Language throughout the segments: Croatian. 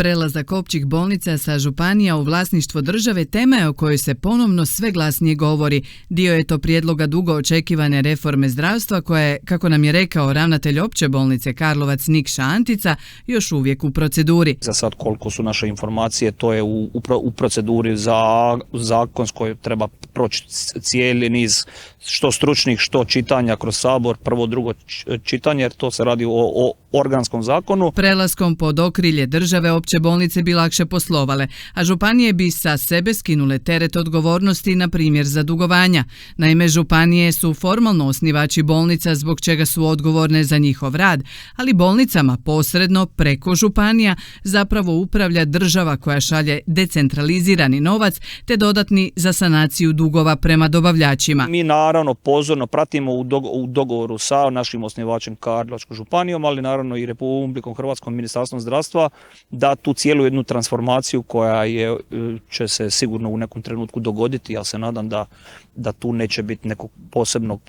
Prelazak općih bolnica sa županija u vlasništvo države tema je o kojoj se ponovno sve glasnije govori. Dio je to prijedloga dugo očekivane reforme zdravstva koja je, kako nam je rekao ravnatelj opće bolnice Karlovac Nikša Antica, još uvijek u proceduri. Za sad koliko su naše informacije, to je u proceduri zakonskoj, treba proći cijeli niz što stručnih, što čitanja kroz Sabor, prvo, drugo čitanje, jer to se radi o organskom zakonu. Prelaskom pod okrilje države opće bolnice bi lakše poslovale, a županije bi sa sebe skinule teret odgovornosti, na primjer za dugovanja. Naime, županije su formalno osnivači bolnica zbog čega su odgovorne za njihov rad, ali bolnicama posredno preko županija zapravo upravlja država koja šalje decentralizirani novac te dodatni za sanaciju dugova prema dobavljačima. Mi naravno pozorno pratimo u dogovoru sa našim osnivačem Karlovačkom županijom, ali naravno i Republikom Hrvatskom ministarstvom zdravstva, da tu cijelu jednu transformaciju koja će se sigurno u nekom trenutku dogoditi. Ja se nadam da tu neće biti nekog posebnog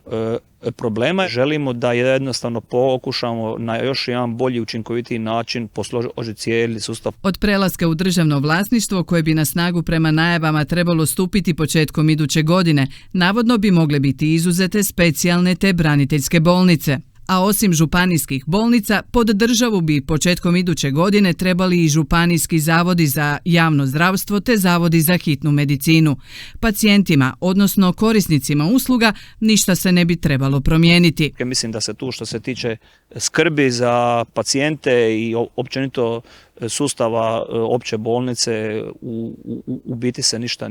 problema. Želimo da jednostavno pokušamo na još jedan bolji, učinkovitiji način posložiti cijeli sustav. Od prelaska u državno vlasništvo, koje bi na snagu prema najavama trebalo stupiti početkom iduće godine, navodno bi mogle biti izuzete specijalne te braniteljske bolnice. A osim županijskih bolnica, pod državu bi početkom iduće godine trebali i županijski zavodi za javno zdravstvo te zavodi za hitnu medicinu. Pacijentima, odnosno korisnicima usluga, ništa se ne bi trebalo promijeniti. Mislim da se tu, što se tiče skrbi za pacijente i općenito sustava opće bolnice, u biti se ništa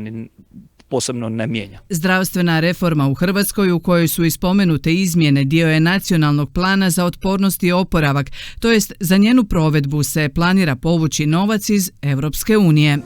posebno ne mijenja. Zdravstvena reforma u Hrvatskoj, u kojoj su ispomenute izmjene, dio je nacionalnog plana za otpornost i oporavak, to jest za njenu provedbu se planira povući novac iz Europske unije.